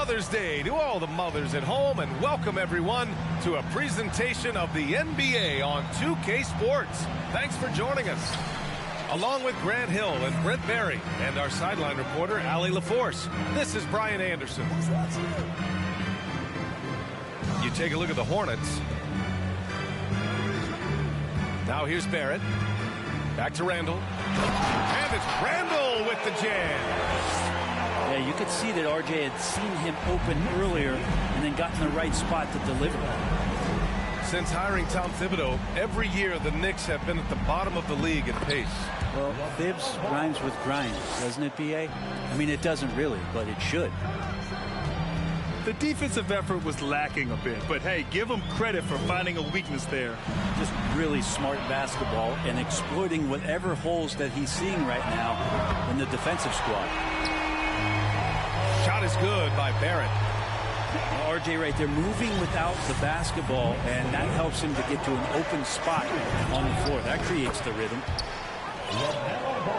Mother's Day to all the mothers at home, and welcome everyone to a presentation of the NBA on 2K Sports. Thanks for joining us. Along with Grant Hill and Brent Barry and our sideline reporter, Allie LaForce, this is Brian Anderson. You take a look at the Hornets. Now here's Barrett. Back to Randall. And it's Randall with the jam. Yeah, you could see that RJ had seen him open earlier and then got in the right spot to deliver. Since hiring Tom Thibodeau, every year the Knicks have been at the bottom of the league in pace. Well, Thibs rhymes with grind, doesn't it, B.A.? I mean, it doesn't really, but it should. The defensive effort was lacking a bit, but hey, give him credit for finding a weakness there. Just really smart basketball and exploiting whatever holes that he's seeing right now in the defensive squad. Shot is good by Barrett. RJ right there moving without the basketball, and that helps him to get to an open spot on the floor. That creates the rhythm.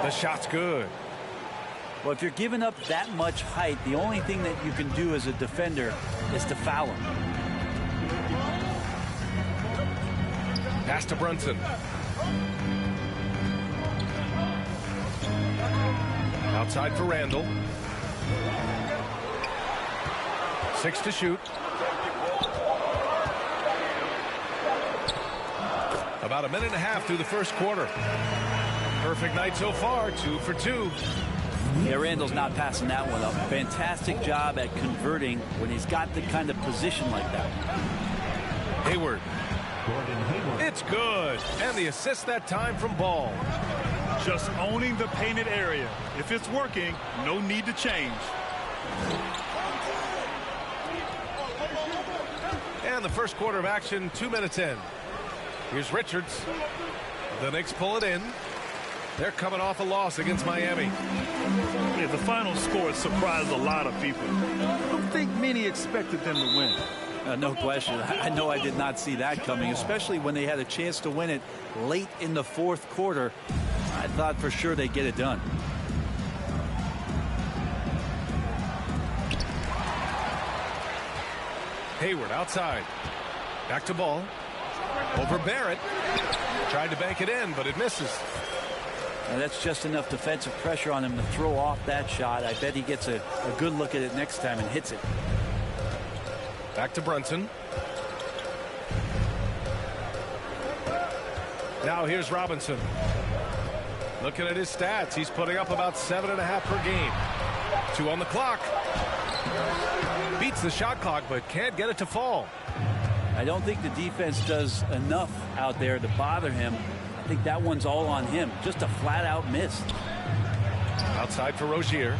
The shot's good. Well, if you're giving up that much height, the only thing that you can do as a defender is to foul him. Pass to Brunson. Outside for Randall. 6 to shoot. About a minute and a half through the first quarter. Perfect night so far, 2 for 2. Yeah, Randall's not passing that one up. Fantastic job at converting when he's got the kind of position like that. Hayward. It's good. And the assist that time from Ball. Just owning the painted area. If it's working, no need to change. And the first quarter of action, 2 minutes in. Here's Richards. The Knicks pull it in. They're coming off a loss against Miami. Yeah, the final score surprised a lot of people. I don't think many expected them to win. No question. I know I did not see that coming, especially when they had a chance to win it late in the fourth quarter. I thought for sure they'd get it done. Hayward outside. Back to Ball. Over Barrett. Tried to bank it in, but it misses. Now that's just enough defensive pressure on him to throw off that shot. I bet he gets a good look at it next time and hits it. Back to Brunson. Now here's Robinson. Looking at his stats, he's putting up about 7.5 per game. 2 on the clock. Beats the shot clock, but can't get it to fall. I don't think the defense does enough out there to bother him. I think that one's all on him. Just a flat-out miss. Outside for Rozier.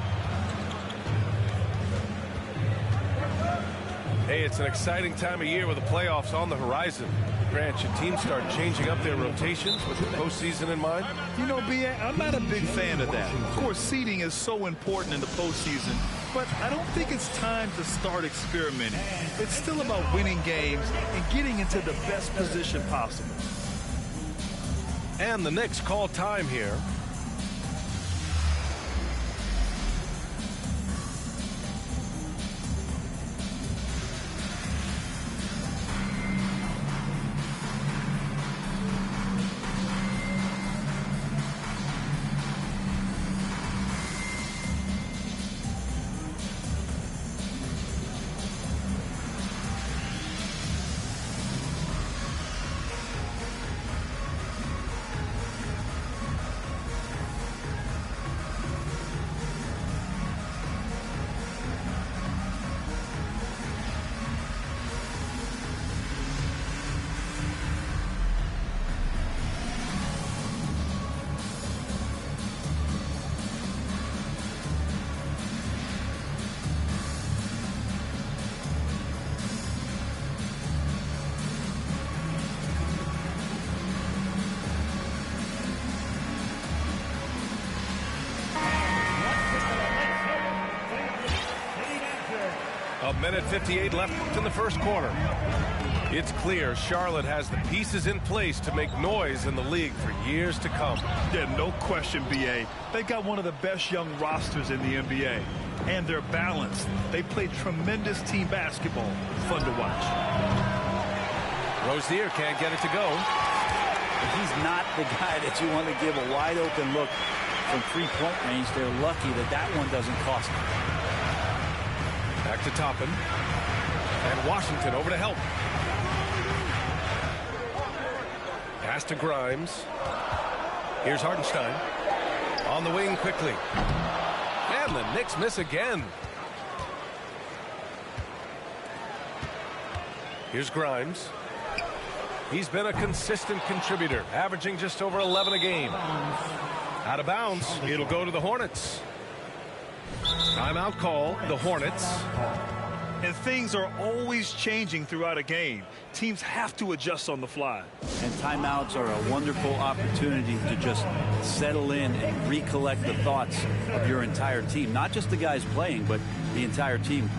Hey, it's an exciting time of year with the playoffs on the horizon. Grant, should teams start changing up their rotations with the postseason in mind? You know, B.A., I'm not a big fan of that. Of course, seeding is so important in the postseason, but I don't think it's time to start experimenting. It's still about winning games and getting into the best position possible. And the Knicks call time here. A minute 58 left in the first quarter. It's clear Charlotte has the pieces in place to make noise in the league for years to come. Yeah, no question, B.A. They got one of the best young rosters in the NBA. and they're balanced. They play tremendous team basketball. Fun to watch. Rozier can't get it to go. He's not the guy that you want to give a wide open look from three-point range. They're lucky that that one doesn't cost them. Back to Toppin. And Washington over to help. Pass to Grimes. Here's Hartenstein. On the wing quickly. And the Knicks miss again. Here's Grimes. He's been a consistent contributor, averaging just over 11 a game. Out of bounds. It'll go to the Hornets. Timeout call, the Hornets. And things are always changing throughout a game. Teams have to adjust on the fly. And timeouts are a wonderful opportunity to just settle in and recollect the thoughts of your entire team. Not just the guys playing, but the entire team.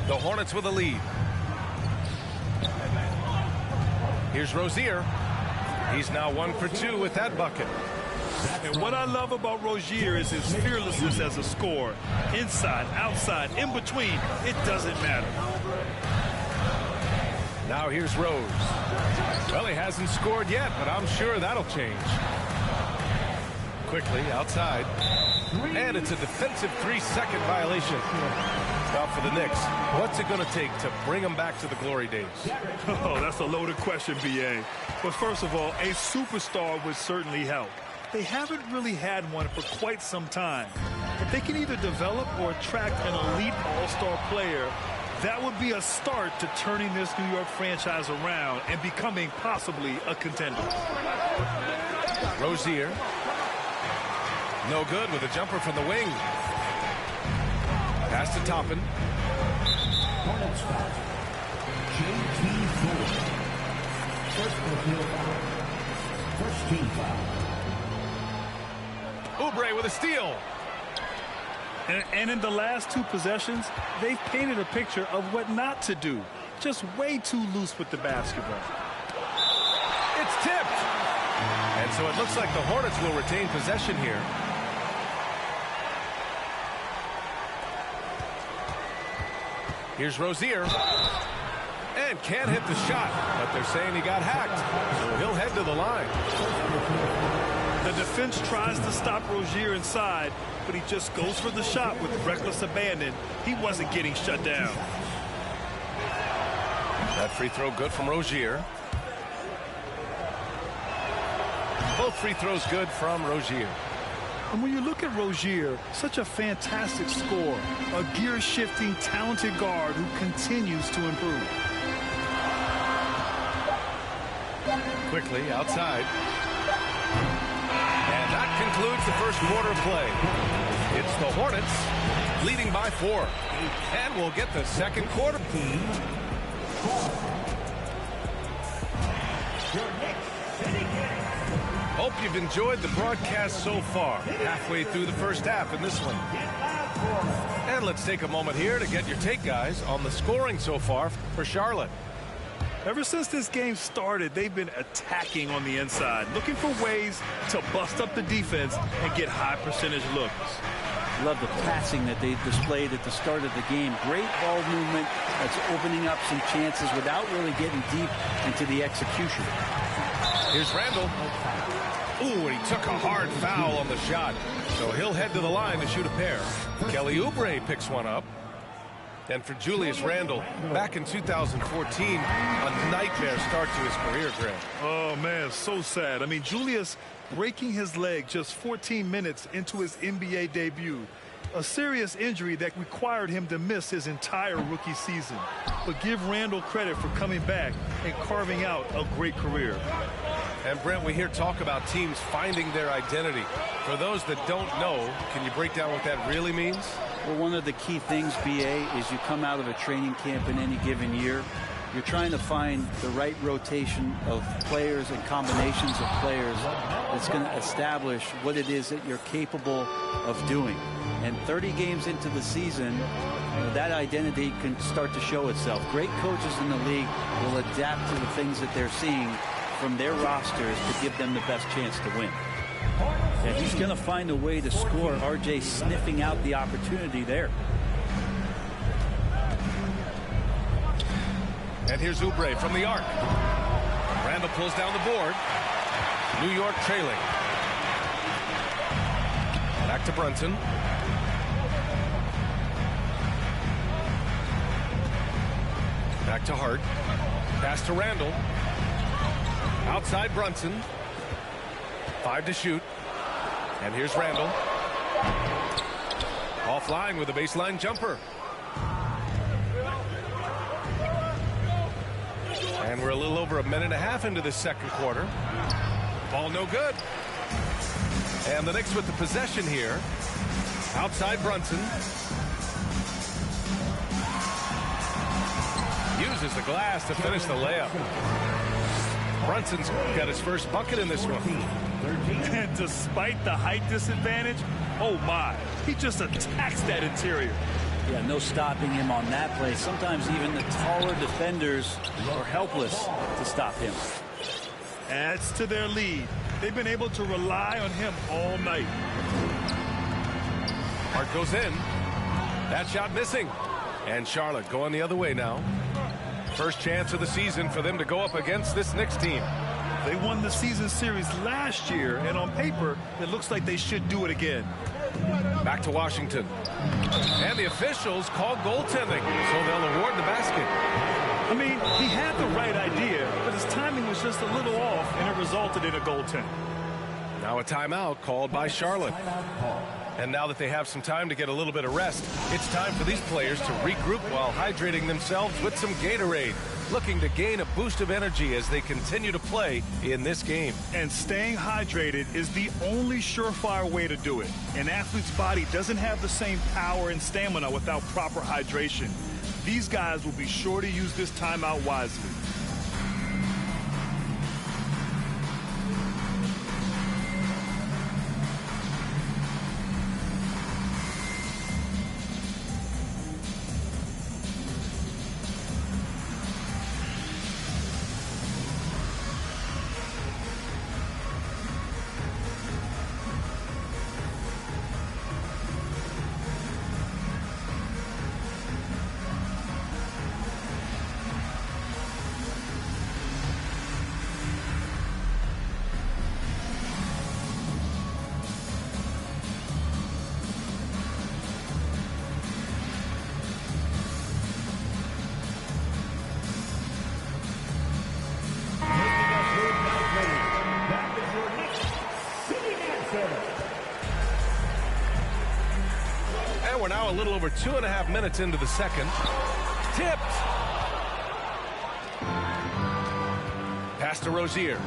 The Hornets with a lead. Here's Rozier. He's now 1 for 2 with that bucket. And what I love about Rozier is his fearlessness as a scorer. Inside, outside, in between, it doesn't matter. Now here's Rose. Well, he hasn't scored yet, but I'm sure that'll change. Quickly outside. And it's a defensive 3-second violation. Now for the Knicks, what's it going to take to bring them back to the glory days? Oh, that's a loaded question, B.A. But first of all, a superstar would certainly help. They haven't really had one for quite some time. If they can either develop or attract an elite all-star player, that would be a start to turning this New York franchise around and becoming possibly a contender. Rozier. No good with a jumper from the wing. Pass to Toppin. Hornets foul. J.T. Fuller. First team foul. Oubre with a steal. And in the last 2 possessions, they've painted a picture of what not to do. Just way too loose with the basketball. It's tipped. And so it looks like the Hornets will retain possession here. Here's Rozier. And can't hit the shot, but they're saying he got hacked. So he'll head to the line. The defense tries to stop Rozier inside, but he just goes for the shot with reckless abandon. He wasn't getting shut down. That free throw good from Rozier. Both free throws good from Rozier. And when you look at Rozier, such a fantastic scorer, a gear-shifting, talented guard who continues to improve. Quickly outside. And that concludes the first quarter play. It's the Hornets leading by 4. And we'll get the second quarter. Hope you've enjoyed the broadcast so far. Halfway through the first half in this one. And let's take a moment here to get your take, guys, on the scoring so far for Charlotte. Ever since this game started, they've been attacking on the inside, looking for ways to bust up the defense and get high percentage looks. Love the passing that they displayed at the start of the game. Great ball movement that's opening up some chances without really getting deep into the execution. Here's Randall. Ooh, and he took a hard foul on the shot. So he'll head to the line to shoot a pair. Kelly Oubre picks one up. And for Julius Randle, back in 2014, a nightmare start to his career, Greg. Oh, man, so sad. I mean, Julius breaking his leg just 14 minutes into his NBA debut. A serious injury that required him to miss his entire rookie season. But give Randle credit for coming back and carving out a great career. And Brent, we hear talk about teams finding their identity. For those that don't know, can you break down what that really means? Well, one of the key things, BA, is you come out of a training camp in any given year. You're trying to find the right rotation of players and combinations of players that's going to establish what it is that you're capable of doing. And 30 games into the season, that identity can start to show itself. Great coaches in the league will adapt to the things that they're seeing from their rosters to give them the best chance to win. And he's going to find a way to score. RJ sniffing out the opportunity there. And here's Oubre from the arc. Randall pulls down the board. New York trailing. Back to Brunson. Back to Hart. Pass to Randall. Outside Brunson. 5 to shoot. And here's Randall. Offline with a baseline jumper. And we're a little over a minute and a half into the second quarter. Ball no good. And the Knicks with the possession here. Outside Brunson. Uses the glass to finish the layup. Brunson's got his first bucket in this one. And despite the height disadvantage, oh my, he just attacks that interior. Yeah, no stopping him on that play. Sometimes even the taller defenders are helpless to stop him. Adds to their lead. They've been able to rely on him all night. Hart goes in. That shot missing. And Charlotte going the other way now. First chance of the season for them to go up against this Knicks team. They won the season series last year, and on paper, it looks like they should do it again. Back to Washington. And the officials call goaltending, so they'll award the basket. I mean, he had the right idea, but his timing was just a little off, and it resulted in a goaltend. Now a timeout called by Charlotte. And now that they have some time to get a little bit of rest, it's time for these players to regroup while hydrating themselves with some Gatorade, looking to gain a boost of energy as they continue to play in this game. And staying hydrated is the only surefire way to do it. An athlete's body doesn't have the same power and stamina without proper hydration. These guys will be sure to use this timeout wisely. And we're now a little over 2.5 minutes into the second. Tipped. Pass to Rozier.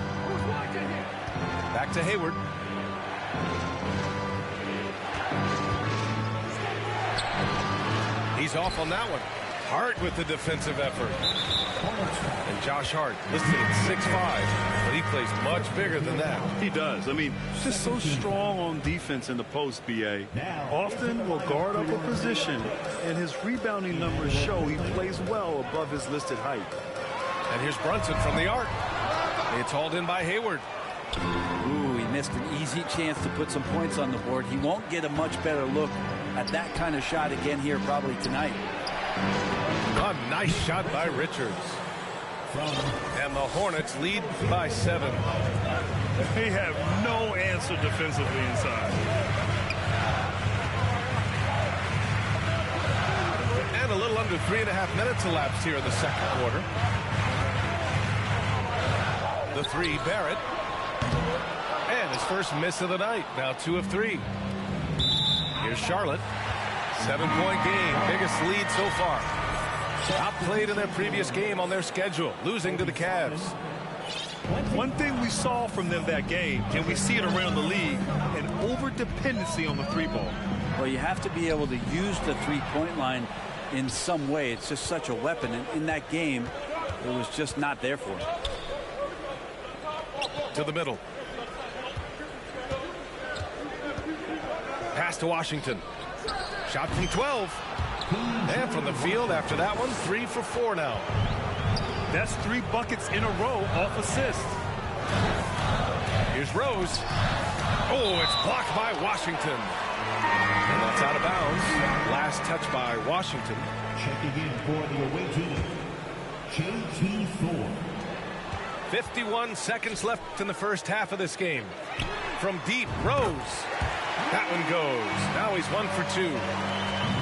Back to Hayward. He's off on that one. Hart with the defensive effort. And Josh Hart listed at 6'5", but he plays much bigger than that. He does. I mean, just so strong on defense in the post, BA. Often will guard up a position, and his rebounding numbers show he plays well above his listed height. And here's Brunson from the arc. It's hauled in by Hayward. Ooh, he missed an easy chance to put some points on the board. He won't get a much better look at that kind of shot again here probably tonight. A nice shot by Richards. And the Hornets lead by 7. They have no answer defensively inside. And a little under 3.5 minutes elapsed here in the second quarter. The three, Barrett. And his first miss of the night. Now 2 of 3. Here's Charlotte. 7-point game. Biggest lead so far. Outplayed in their previous game on their schedule, losing to the Cavs. One thing we saw from them that game, and we see it around the league, an over-dependency on the three ball. Well, you have to be able to use the three-point line in some way. It's just such a weapon. And in that game, it was just not there for him. To the middle. Pass to Washington. Shot from 12. And from the field after that one, 3 for 4 now. That's 3 buckets in a row off assist. Here's Rose. Oh, it's blocked by Washington. And that's out of bounds. Last touch by Washington. Checking in for the away team, J.T. Thorne. 51 seconds left in the first half of this game. From deep, Rose. That one goes. Now he's 1 for 2.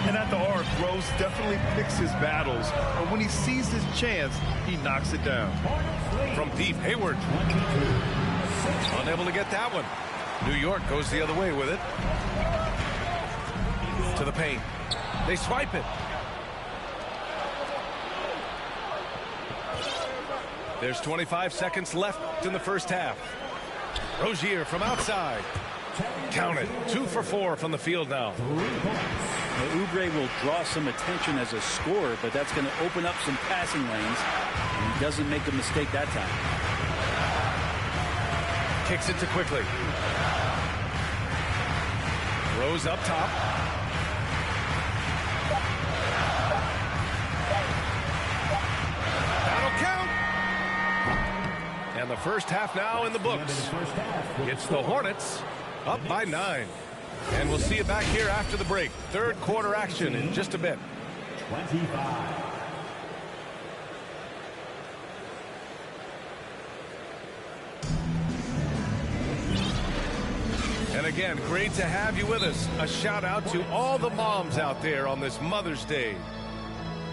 And at the arc, Rose definitely picks his battles, but when he sees his chance, he knocks it down. From deep, Hayward. Unable to get that one. New York goes the other way with it. To the paint. They swipe it. There's 25 seconds left in the first half. Rozier from outside. Count it. 2 for 4 from the field now. Oubre will draw some attention as a scorer, but that's going to open up some passing lanes, and he doesn't make a mistake that time. Kicks it to Quickly. Rose up top. That'll count. And the first half now in the books. It's the Hornets up by 9. And we'll see you back here after the break. Third quarter action in just a bit. 25. And again, great to have you with us. A shout out to all the moms out there on this Mother's Day.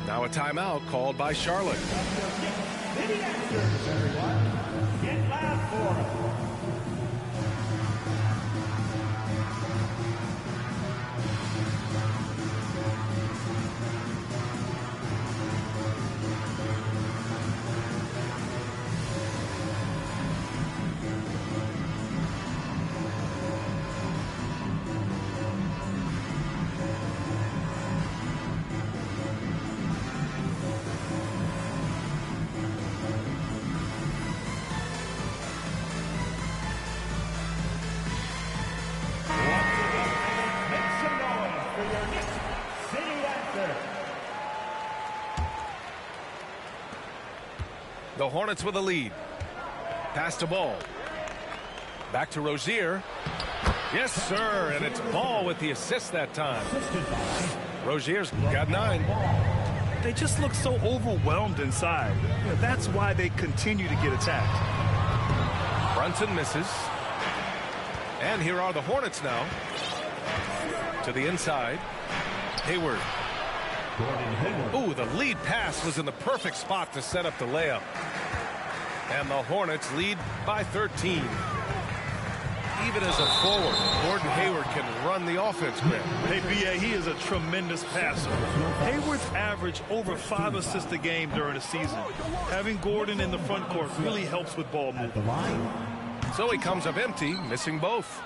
Now a timeout called by Charlotte. Get loud for them. The Hornets with a lead. Pass to Ball. Back to Rozier. Yes, sir. And it's Ball with the assist that time. Rozier's got 9. They just look so overwhelmed inside. That's why they continue to get attacked. Brunson misses. And here are the Hornets now. To the inside. Hayward. Ooh, the lead pass was in the perfect spot to set up the layup. And the Hornets lead by 13. Even as a forward, Gordon Hayward can run the offense, Grant. Hey, B.A., he is a tremendous passer. Hayward's averaged over 5 assists a game during the season. Having Gordon in the front court really helps with ball movement. So he comes up empty, missing both.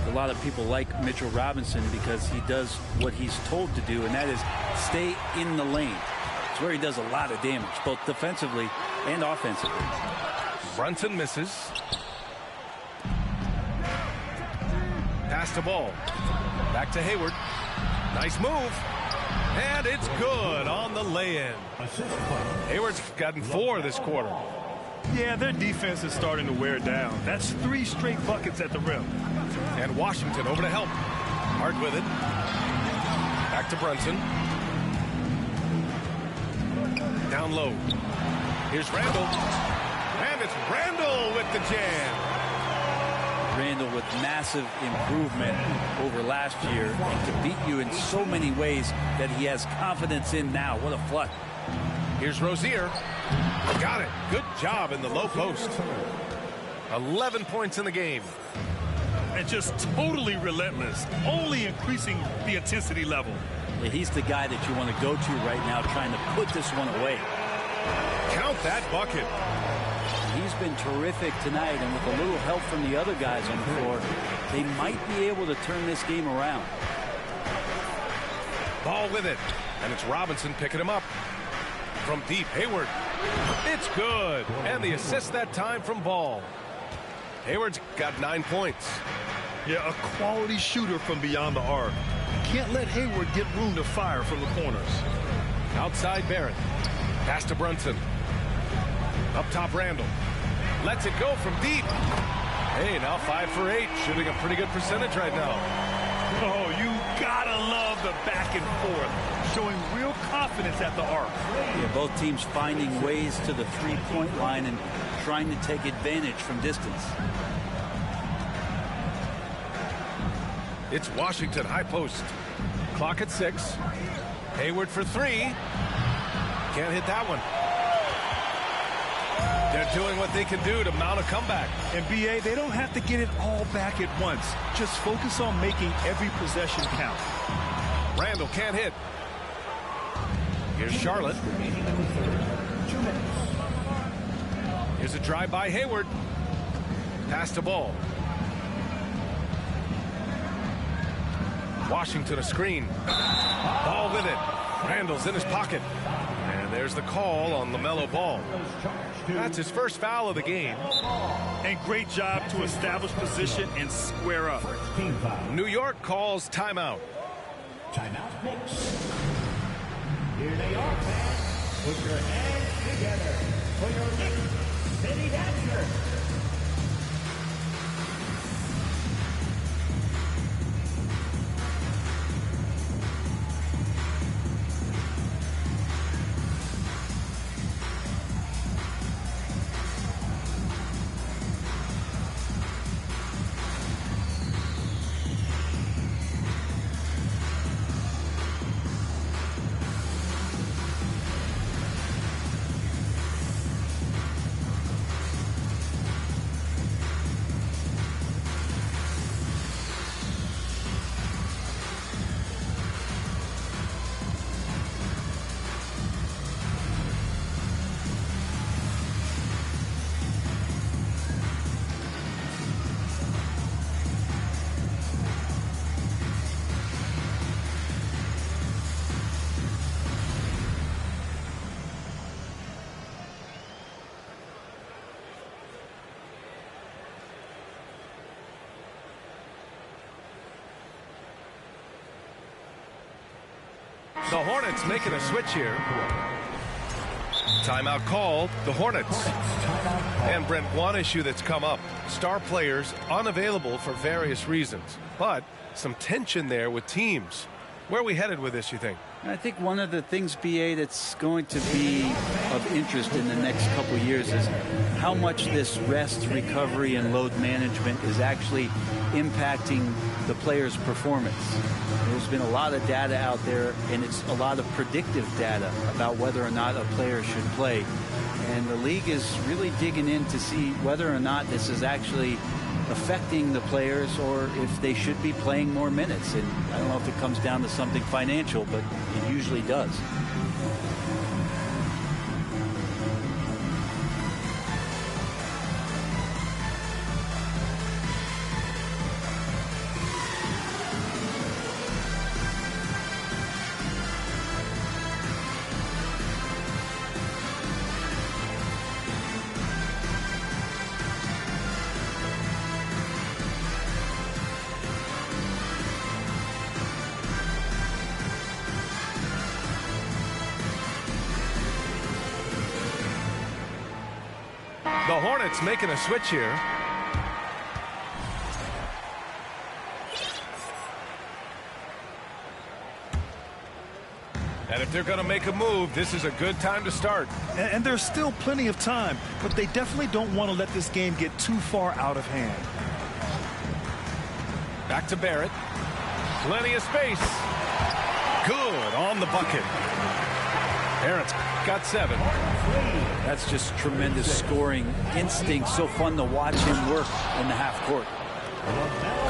A lot of people like Mitchell Robinson because he does what he's told to do, and that is stay in the lane. It's where he does a lot of damage, both defensively and offensively. Brunson misses. Pass to Ball. Back to Hayward. Nice move. And it's good on the lay-in. Hayward's gotten 4 this quarter. Yeah, their defense is starting to wear down. That's 3 straight buckets at the rim. And Washington over to help. Hart with it. Back to Brunson. Down low. Here's Randall. And it's Randall with the jam. Randall with massive improvement over last year, and to beat you in so many ways that he has confidence in now. What a flood. Here's Rozier. Got it. Good job in the low post. 11 points in the game. And just totally relentless, only increasing the intensity level. Yeah, he's the guy that you want to go to right now, trying to put this one away. Count that bucket. He's been terrific tonight, and with a little help from the other guys on the floor, they might be able to turn this game around. Ball with it, and it's Robinson picking him up. From deep, Hayward. It's good, and the assist that time from Ball. Hayward's got 9 points. Yeah, a quality shooter from beyond the arc. Can't let Hayward get room to fire from the corners. Outside Barrett. Pass to Brunson. Up top Randall. Lets it go from deep. Hey, now 5 for 8. Shooting a pretty good percentage right now. Oh, you gotta love the back and forth. Showing real confidence at the arc. Yeah, both teams finding ways to the three-point line and trying to take advantage from distance. It's Washington high post. Clock at 6. Hayward for 3. Can't hit that one. They're doing what they can do to mount a comeback. And BA, they don't have to get it all back at once. Just focus on making every possession count. Randall can't hit. Here's Charlotte. Here's a drive by Hayward. Pass to Ball. Washington a screen. Ball with it. Randall's in his pocket. And there's the call on LaMelo Ball. That's his first foul of the game. And great job to establish position and square up. New York calls timeout. Timeout Knicks. Here they are, fans. Put your hands together for your Knicks City Dancer. The Hornets making a switch here. Timeout called. The Hornets. And Brent, one issue that's come up. Star players unavailable for various reasons. But some tension there with teams. Where are we headed with this, you think? I think one of the things, BA, that's going to be of interest in the next couple of years is how much this rest, recovery, and load management is actually impacting the player's performance. There's been a lot of data out there, and it's a lot of predictive data about whether or not a player should play. And the league is really digging in to see whether or not this is actually affecting the players or if they should be playing more minutes. And I don't know if it comes down to something financial, but it usually does. The Hornets making a switch here. And if they're going to make a move, this is a good time to start. And there's still plenty of time, but they definitely don't want to let this game get too far out of hand. Back to Barrett. Plenty of space. Good on the bucket. Barrett's got 7. That's just tremendous scoring instinct. So fun to watch him work in the half court.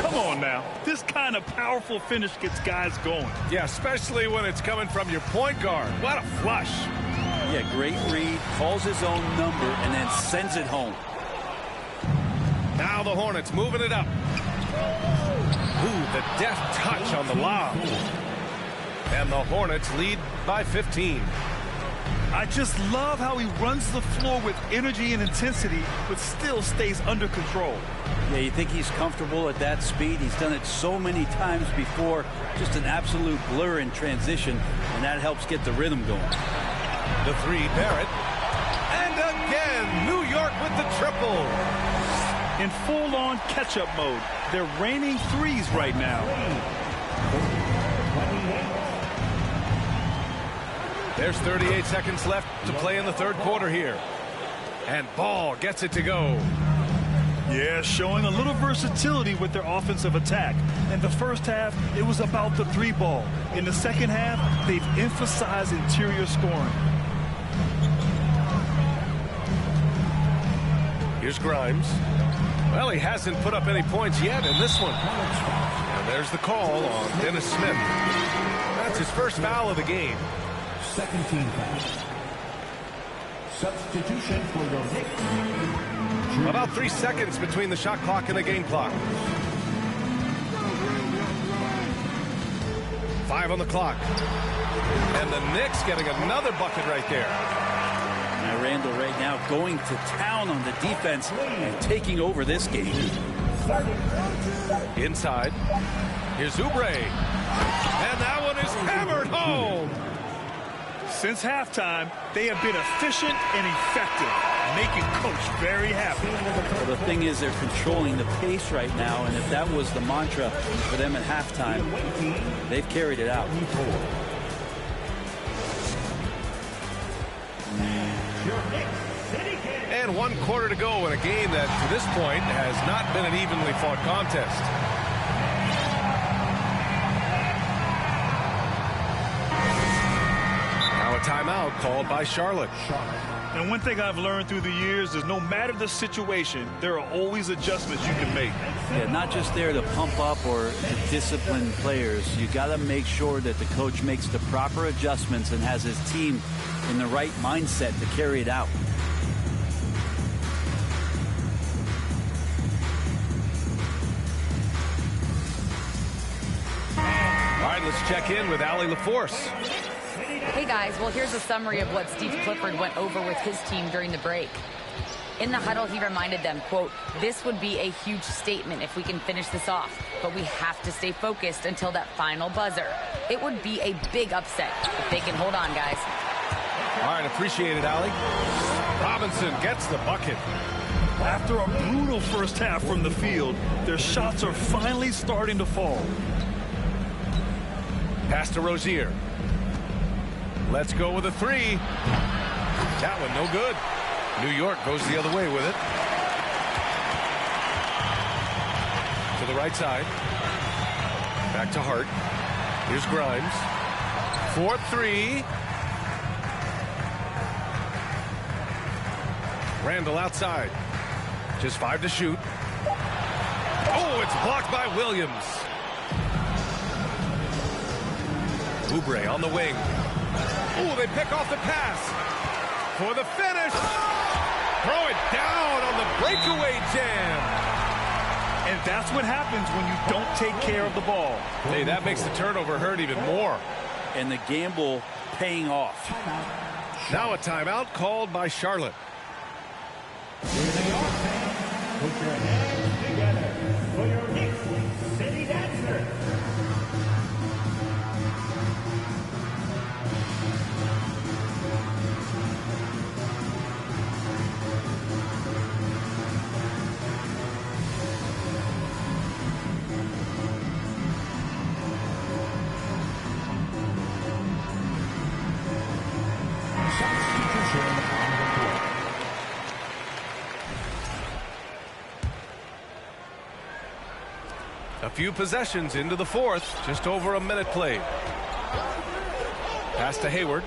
Come on now. This kind of powerful finish gets guys going. Yeah, especially when it's coming from your point guard. What a flush. Yeah, great read, calls his own number, and then sends it home. Now the Hornets moving it up. Ooh, the deft touch on the lob. And the Hornets lead by 15. I just love how he runs the floor with energy and intensity, but still stays under control. Yeah, you think he's comfortable at that speed? He's done it so many times before. Just an absolute blur in transition, and that helps get the rhythm going. The three, Barrett. And again, New York with the triple. In full-on catch-up mode, they're raining threes right now. There's 38 seconds left to play in the third quarter here. And Ball gets it to go. Yeah, showing a little versatility with their offensive attack. In the first half, it was about the three ball. In the second half, they've emphasized interior scoring. Here's Grimes. Well, he hasn't put up any points yet in this one. And there's the call on Dennis Smith. That's his first foul of the game. Second team foul. Substitution for your Knicks. About 3 seconds between the shot clock and the game clock. 5 on the clock. And the Knicks getting another bucket right there. Now Randall right now going to town on the defense and taking over this game. Inside. Here's Oubre. And that one is hammered home. Since halftime, they have been efficient and effective, making Coach very happy. Well, the thing is, they're controlling the pace right now, and if that was the mantra for them at halftime, they've carried it out. And 1 quarter to go in a game that, to this point, has not been an evenly fought contest. Now a timeout called by Charlotte. And one thing I've learned through the years is no matter the situation, there are always adjustments you can make. Yeah, not just there to pump up or to discipline players. You got to make sure that the coach makes the proper adjustments and has his team in the right mindset to carry it out. All right, let's check in with Allie LaForce. Hey guys, well here's a summary of what Steve Clifford went over with his team during the break. In the huddle, he reminded them, quote, "This would be a huge statement if we can finish this off, but we have to stay focused until that final buzzer. It would be a big upset if they can hold on, guys." All right, appreciate it, Allie. Robinson gets the bucket. After a brutal first half from the field, their shots are finally starting to fall. Pass to Rozier. Let's go with a three. That one no good. New York goes the other way with it. To the right side. Back to Hart. Here's Grimes. 4-3. Randall outside. Just 5 to shoot. Oh, it's blocked by Williams. Oubre on the wing. Oh, they pick off the pass. For the finish. Throw it down on the breakaway jam. And that's what happens when you don't take care of the ball. Hey, that makes the turnover hurt even more. And the gamble paying off. Now a timeout called by Charlotte. Here they are, fans. Put your hands together for your Knicks City Dancer. Substitution on the court. A few possessions into the fourth. Just over a minute played. Pass to Hayward.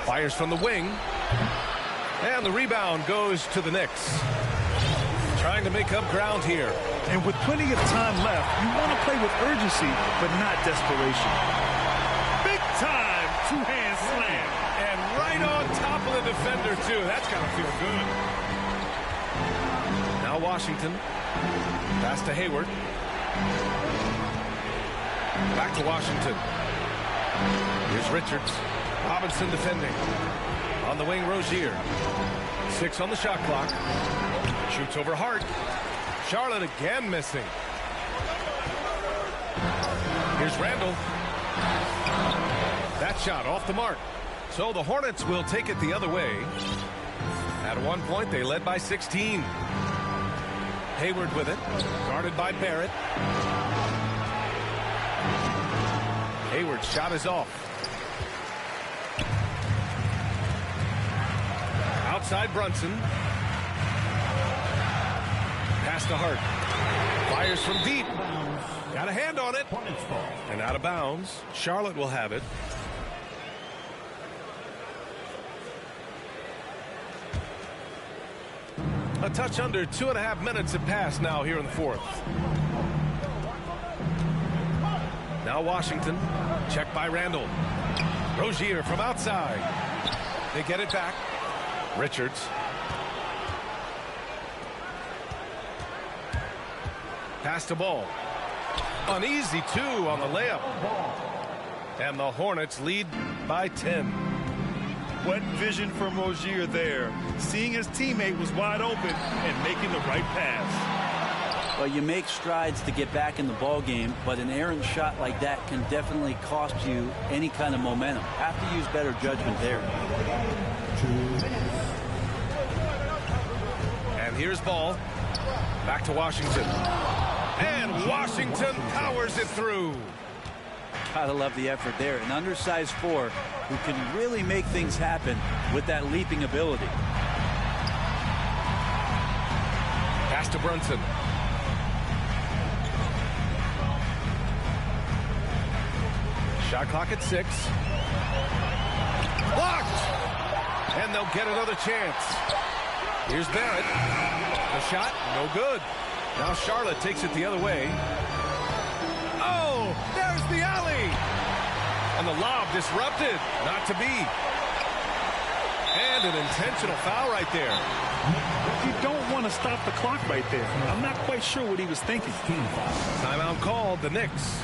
Fires from the wing. And the rebound goes to the Knicks. Trying to make up ground here. And with plenty of time left, you want to play with urgency, but not desperation. Big time two-hand slam. defender, too. That's got to feel good. Now Washington. Pass to Hayward. Back to Washington. Here's Richards. Robinson defending. On the wing, Rozier. 6 on the shot clock. Shoots over Hart. Charlotte again missing. Here's Randall. That shot off the mark. So the Hornets will take it the other way. At one point, they led by 16. Hayward with it. Guarded by Barrett. Hayward's shot is off. Outside Brunson. Pass to Hart. Fires from deep. Got a hand on it. And out of bounds. Charlotte will have it. A touch under 2.5 minutes have passed now here in the fourth. Now Washington. Check by Randall. Rozier from outside. They get it back. Richards. Pass to Ball. Uneasy, too, on the layup. And the Hornets lead by 10. What vision from Rozier there. Seeing his teammate was wide open and making the right pass. Well, you make strides to get back in the ball game, but an errant shot like that can definitely cost you any kind of momentum. Have to use better judgment there. And here's Ball. Back to Washington. And Washington powers it through. Gotta love the effort there. An undersized 4 who can really make things happen with that leaping ability. Pass to Brunson. Shot clock at 6. Blocked! And they'll get another chance. Here's Barrett. The shot, no good. Now Charlotte takes it the other way. Oh, there's the alley. And the lob disrupted. Not to be. And an intentional foul right there. You don't want to stop the clock right there. I'm not quite sure what he was thinking. Timeout called, the Knicks.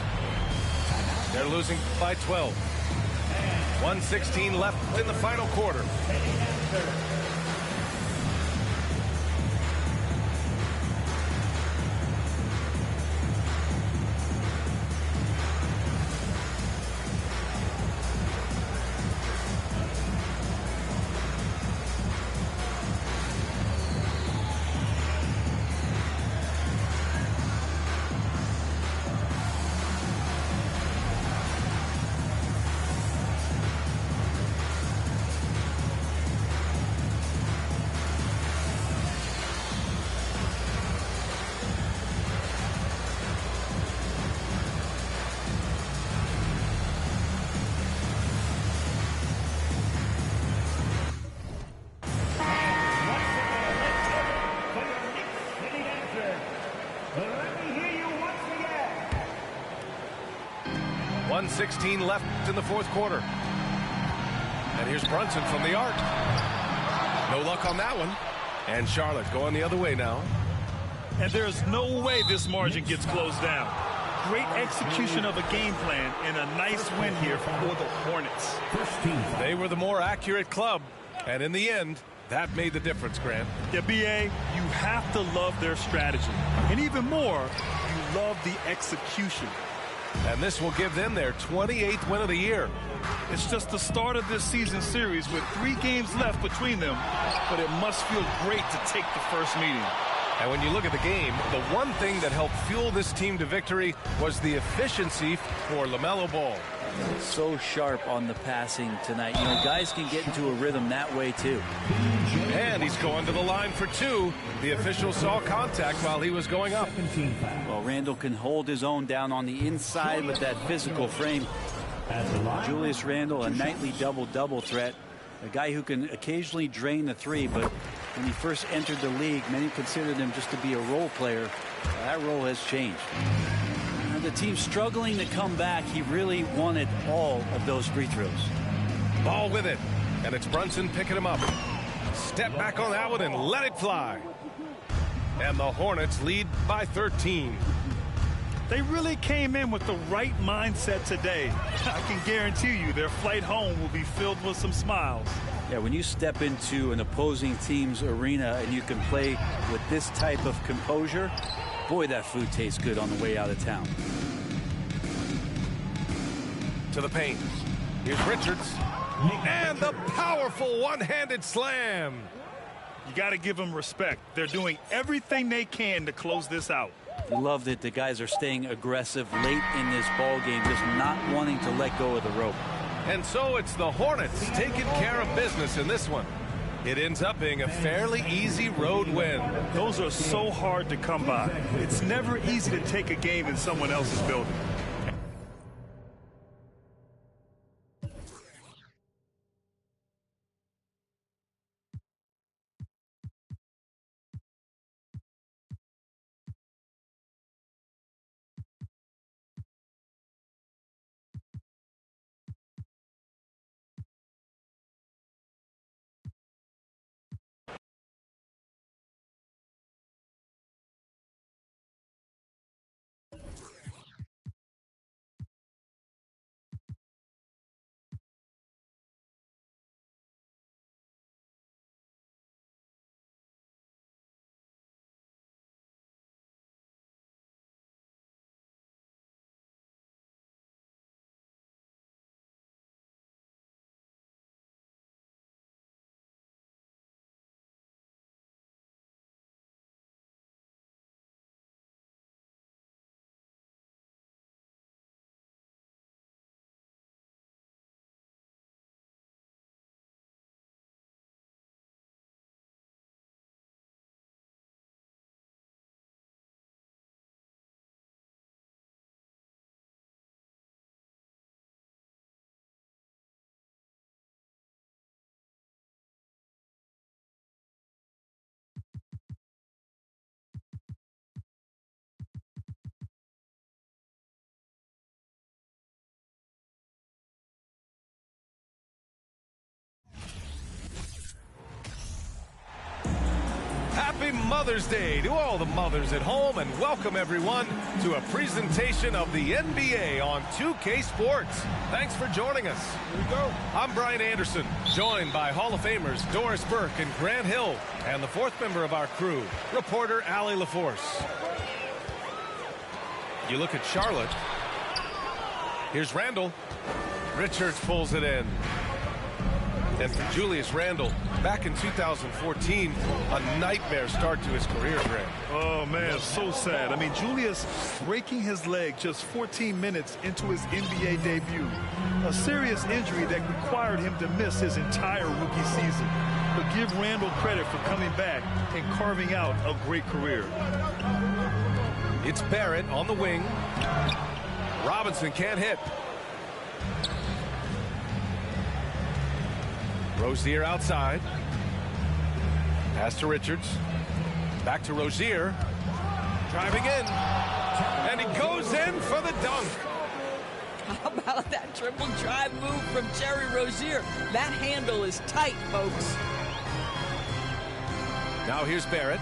They're losing by 12. 1:16 left in the final quarter. .16 left in the fourth quarter. And here's Brunson from the arc. No luck on that one. And Charlotte going the other way now. And there's no way this margin gets closed down. Great execution of a game plan and a nice win here for the Hornets. They were the more accurate club. And in the end, that made the difference, Grant. Yeah, B.A., you have to love their strategy. And even more, you love the execution. And this will give them their 28th win of the year. It's just the start of this season series with 3 games left between them, but it must feel great to take the first meeting. And when you look at the game, the one thing that helped fuel this team to victory was the efficiency for LaMelo Ball. So sharp on the passing tonight. You know, guys can get into a rhythm that way too. And he's going to the line for 2. The official saw contact while he was going up. Well, Randall can hold his own down on the inside with that physical frame. Julius Randle, a nightly double-double threat. A guy who can occasionally drain the 3, but when he first entered the league, many considered him just to be a role player. That role has changed. The team struggling to come back. He really wanted all of those free throws. Ball with it. And it's Brunson picking him up. Step back on that one and let it fly. And the Hornets lead by 13. They really came in with the right mindset today. I can guarantee you their flight home will be filled with some smiles. Yeah, when you step into an opposing team's arena and you can play with this type of composure, boy, that food tastes good on the way out of town. To the paint. Here's Richards. And the powerful one-handed slam. You got to give them respect. They're doing everything they can to close this out. You love that the guys are staying aggressive late in this ball game, just not wanting to let go of the rope. And so it's the Hornets taking care of business in this one. It ends up being a fairly easy road win. Those are so hard to come by. It's never easy to take a game in someone else's building. Happy Mother's Day to all the mothers at home, and welcome everyone to a presentation of the NBA on 2K Sports. Thanks for joining us. Here we go. I'm Brian Anderson, joined by Hall of Famers Doris Burke and Grant Hill, and the fourth member of our crew, reporter Allie LaForce. You look at Charlotte. Here's Randle. Richards pulls it in. And for Julius Randle, back in 2014, a nightmare start to his career, Grant. Oh, man, so sad. I mean, Julius breaking his leg just 14 minutes into his NBA debut. A serious injury that required him to miss his entire rookie season. But give Randle credit for coming back and carving out a great career. It's Barrett on the wing. Robinson can't hit. Rozier outside. Pass to Richards. Back to Rozier. Driving in. And he goes in for the dunk. How about that triple drive move from Terry Rozier? That handle is tight, folks. Now here's Barrett.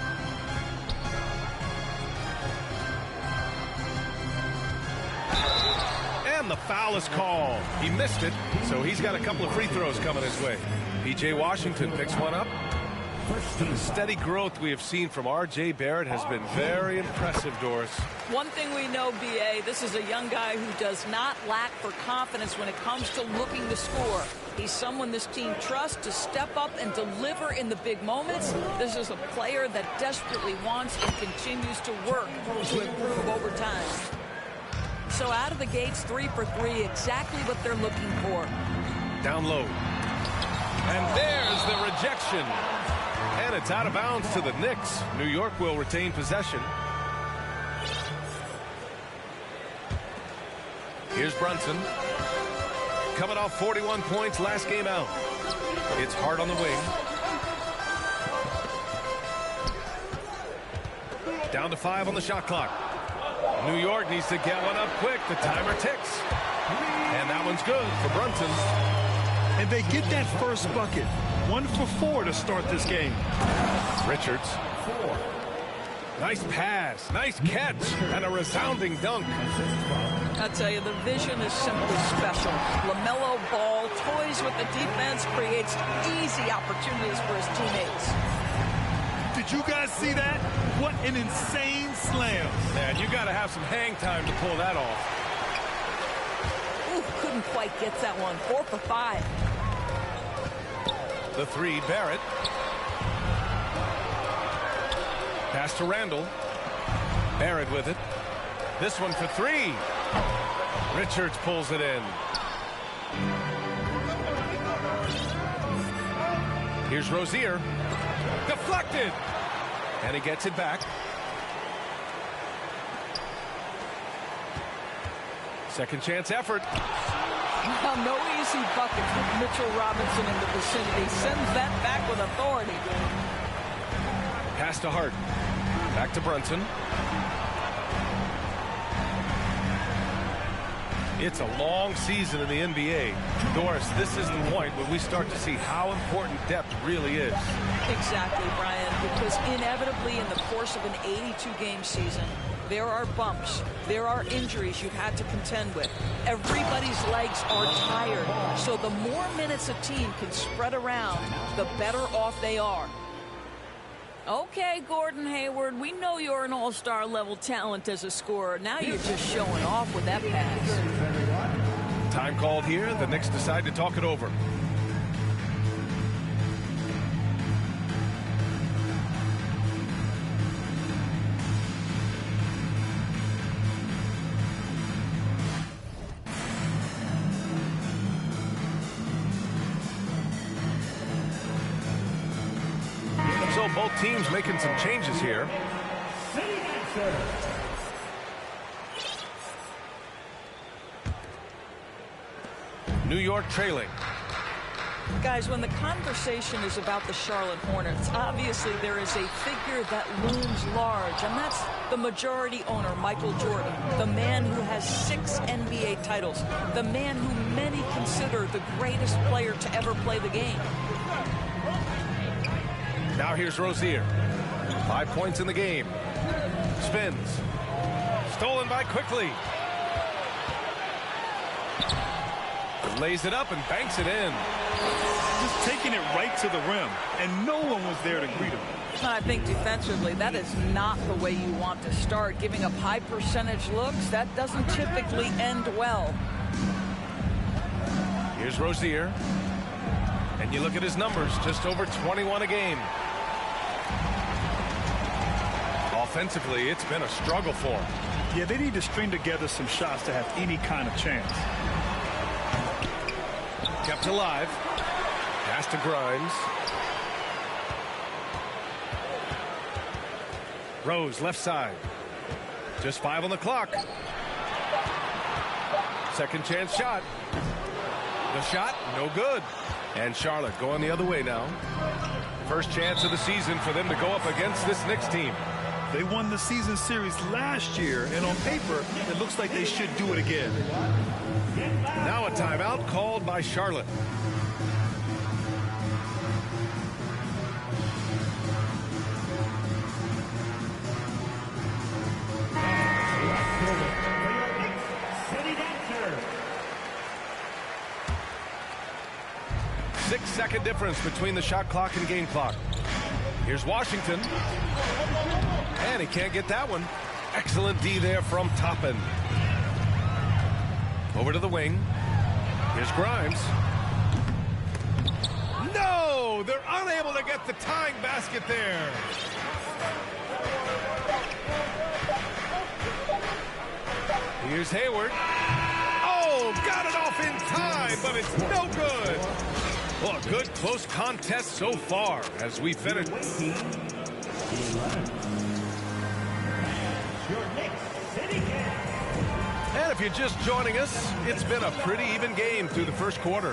And the foul is called. He missed it, so he's got a couple of free throws coming his way. P.J. Washington picks one up. The steady growth we have seen from R.J. Barrett has been very impressive, Doris. One thing we know, B.A., this is a young guy who does not lack for confidence when it comes to looking to score. He's someone this team trusts to step up and deliver in the big moments. This is a player that desperately wants and continues to work to improve over time. So out of the gates, 3 for 3, exactly what they're looking for. Down low. And there's the rejection. And it's out of bounds to the Knicks. New York will retain possession. Here's Brunson. Coming off 41 points last game out. It's Hart on the wing. Down to 5 on the shot clock. New York needs to get one up quick. The timer ticks. And that one's good for Brunson. and they get that first bucket. 1 for 4 to start this game. Richards. Nice pass, nice catch, and a resounding dunk. I tell you, the vision is simply special. LaMelo Ball toys with the defense, creates easy opportunities for his teammates. Did you guys see that? What an insane slam. Man, you got to have some hang time to pull that off. Ooh, couldn't quite get that one. 4 for 5. The three, Barrett. Pass to Randall. Barrett with it. This one for 3. Richards pulls it in. Here's Rozier. Deflected. And he gets it back. Second chance effort. Now, no easy buckets with Mitchell Robinson in the vicinity. Sends that back with authority. Pass to Hart. Back to Brunson. It's a long season in the NBA. Doris, this is the point where we start to see how important depth really is. Exactly, Brian, because inevitably in the course of an 82-game season, there are bumps, there are injuries you've had to contend with. Everybody's legs are tired, so the more minutes a team can spread around, the better off they are. Okay, Gordon Hayward, we know you're an all-star level talent as a scorer. Now you're just showing off with that pass. Time called here. The Knicks decide to talk it over. So both teams making some changes here. New York trailing. Guys, when the conversation is about the Charlotte Hornets, obviously there is a figure that looms large, and that's the majority owner, Michael Jordan, the man who has 6 NBA titles, the man who many consider the greatest player to ever play the game. Now here's Rozier. 5 points in the game. Spins. Stolen by Quickly. Lays it up and banks it in. Just taking it right to the rim, and no one was there to greet him. I think defensively, that is not the way you want to start. Giving up high percentage looks, that doesn't typically end well. Here's Rozier. And you look at his numbers, just over 21 a game. Offensively, it's been a struggle for him. Yeah, they need to string together some shots to have any kind of chance. Kept alive. Pass to Grimes. Rose, left side. Just 5 on the clock. Second chance shot. The shot, no good. And Charlotte going the other way now. First chance of the season for them to go up against this Knicks team. They won the season series last year, and on paper, it looks like they should do it again. Now a timeout called by Charlotte. City Dancer. 6-second difference between the shot clock and game clock. Here's Washington. And he can't get that one. Excellent D there from Toppin. Over to the wing. Here's Grimes. No! They're unable to get the tying basket there. Here's Hayward. Oh, got it off in time, but it's no good. Well, a good close contest so far as we finish. And if you're just joining us, it's been a pretty even game through the first quarter.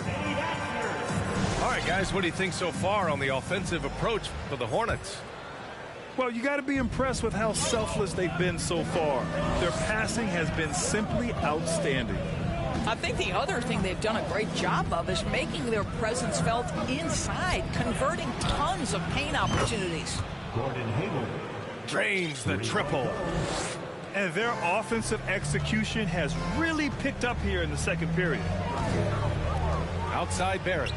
All right, guys, what do you think so far on the offensive approach for the Hornets? Well, you got to be impressed with how selfless they've been so far. Their passing has been simply outstanding. I think the other thing they've done a great job of is making their presence felt inside, converting tons of paint opportunities. Gordon Hayward. Drains the triple. And their offensive execution has really picked up here in the second period. Outside Barrett.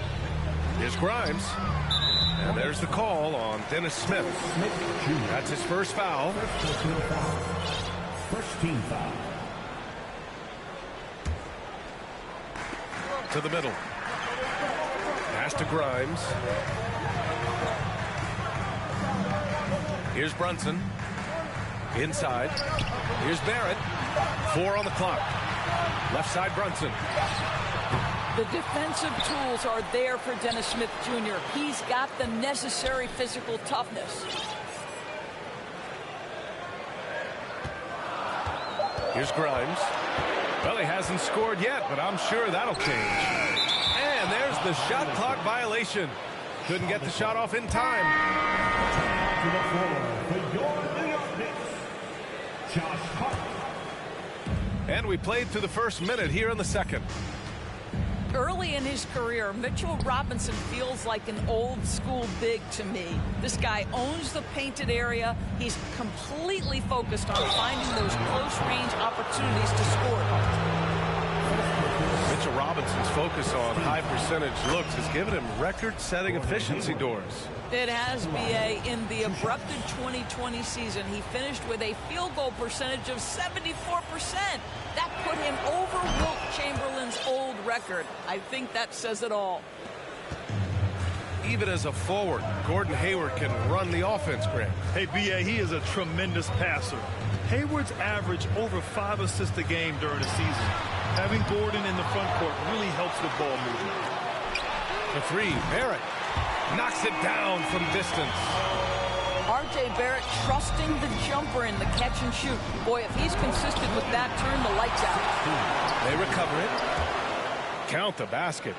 Here's Grimes. And there's the call on Dennis Smith. That's his first foul. First team foul. To the middle. Pass to Grimes. Here's Brunson. Inside. Here's Barrett. 4 on the clock. Left side Brunson. The defensive tools are there for Dennis Smith Jr. He's got the necessary physical toughness. Here's Grimes. Well, he hasn't scored yet, but I'm sure that'll change. And there's the shot clock violation. Couldn't get the shot off in time. To the floor for your New York Knicks, Josh Hart. And we played through the first minute here in the second. Early in his career, Mitchell Robinson feels like an old school big to me. This guy owns the painted area. He's completely focused on finding those close range opportunities to score. Mitchell Robinson's focus on high percentage looks has given him record-setting efficiency doors. It has, B.A. In the abrupted 2020 season, he finished with a field goal percentage of 74%. That put him over Wilt Chamberlain's old record. I think that says it all. Even as a forward, Gordon Hayward can run the offense, Grant. Hey, B.A., he is a tremendous passer. Hayward's averaged over 5 assists a game during the season. Having Gordon in the front court really helps with ball movement. The three, Barrett knocks it down from distance. R.J. Barrett trusting the jumper in the catch and shoot. Boy, if he's consistent with that, turn the lights out. They recover it. Count the basket.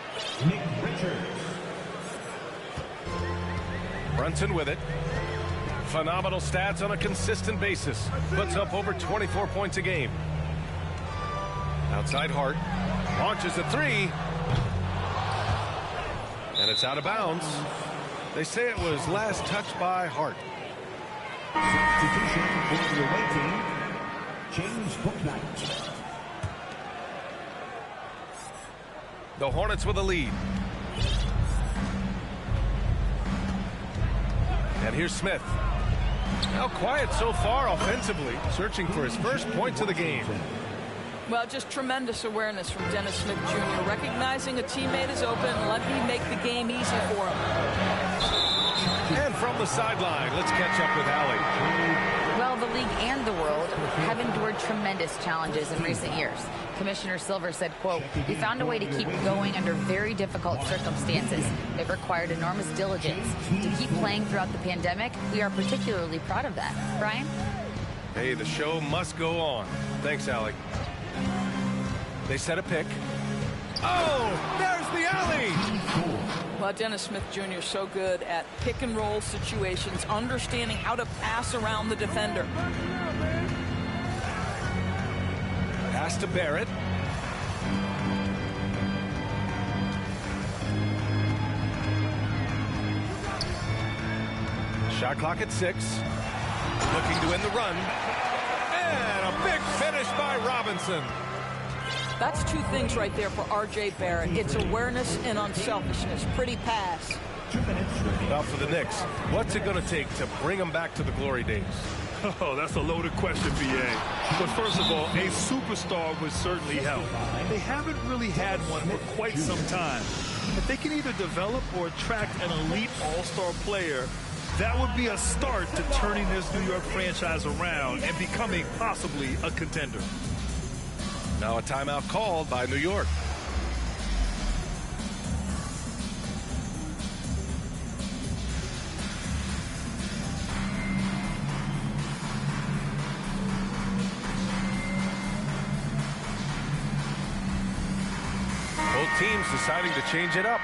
Nick Richards. Brunson with it. Phenomenal stats on a consistent basis. Puts up over 24 points a game. Outside Hart. Launches a three. And it's out of bounds. They say it was last touched by Hart. Substitution for the away team, James Bouknight. The Hornets with a lead. And here's Smith. Now quiet so far offensively, searching for his first points of the game. Well, just tremendous awareness from Dennis Smith Jr. Recognizing a teammate is open, let me make the game easy for him. And from the sideline, let's catch up with Allie. Well, the league and the world have endured tremendous challenges in recent years. Commissioner Silver said, quote, "We found a way to keep going under very difficult circumstances. It required enormous diligence. To keep playing throughout the pandemic, we are particularly proud of that." Brian? Hey, the show must go on. Thanks, Allie. They set a pick. Oh, there's the alley. Well, Dennis Smith Jr. is so good at pick and roll situations, understanding how to pass around the defender. Pass to Barrett. Shot clock at 6. Looking to win the run. And a big finish by Robinson. That's two things right there for R.J. Barrett. It's awareness and unselfishness. Pretty pass. 2 minutes remaining. Now for the Knicks, what's it going to take to bring them back to the glory days? Oh, that's a loaded question, B.A. But first of all, a superstar would certainly help. They haven't really had one for quite some time. If they can either develop or attract an elite all-star player, that would be a start to turning this New York franchise around and becoming possibly a contender. Now a timeout called by New York. Both teams deciding to change it up.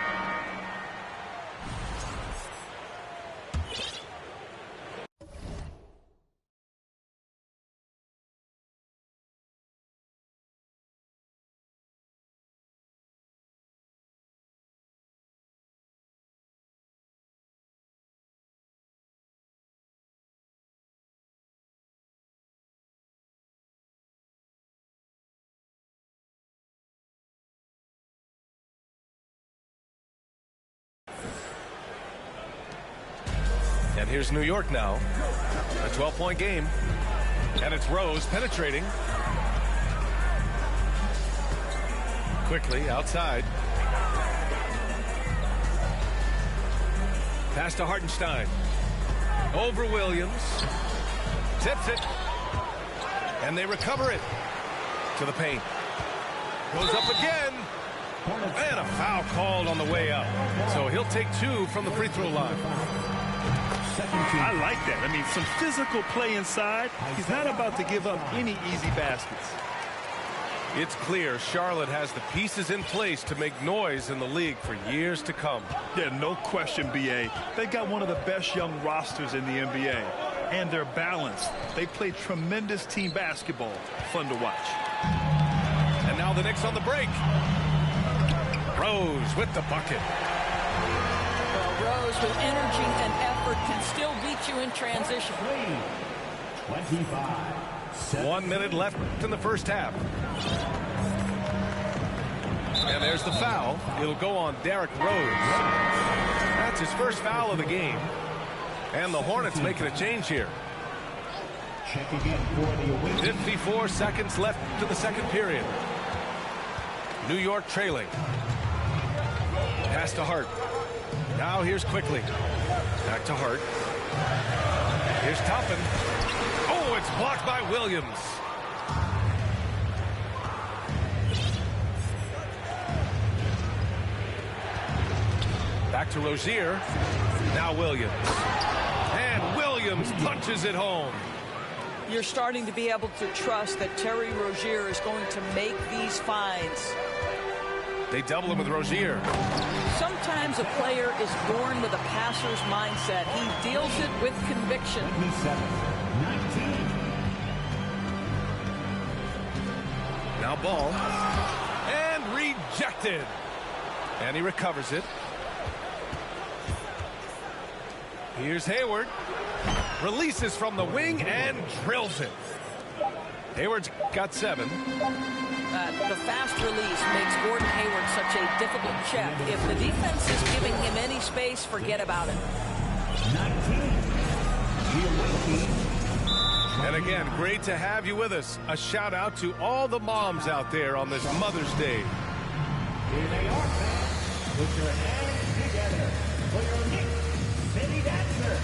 And here's New York now. A 12-point game. And it's Rose penetrating. Quickly outside. Pass to Hartenstein. Over Williams. Tips it. And they recover it. To the paint. Goes up again. And a foul called on the way up. So he'll take 2 from the free throw line. I like that. I mean, some physical play inside. He's not about to give up any easy baskets. It's clear Charlotte has the pieces in place to make noise in the league for years to come. Yeah, no question, B.A. They got one of the best young rosters in the NBA. And they're balanced. They play tremendous team basketball. Fun to watch. And now the Knicks on the break. Rose with the bucket. Well, Rose with energy and effort can still beat you in transition. 1 minute left in the first half. And there's the foul. It'll go on Derrick Rose. That's his first foul of the game. And the Hornets making a change here. 54 seconds left to the second period. New York trailing. Pass to Hart. Now here's Quickly. Back to Hart. Here's Toppin. Oh, it's blocked by Williams. Back to Rozier. Now Williams. And Williams punches it home. You're starting to be able to trust that Terry Rozier is going to make these finds. They double him with Rozier. Sometimes a player is born with a passer's mindset. He deals it with conviction. 19. Now Ball. And rejected. And he recovers it. Here's Hayward. Releases from the wing and drills it. Hayward's got 7. The fast release makes Gordon Hayward such a difficult check. If the defense is giving him any space, forget about it. 19. And again, great to have you with us. A shout out to all the moms out there on this Mother's Day. Here they are, fans. Put your hands together for your Knicks City Dancer.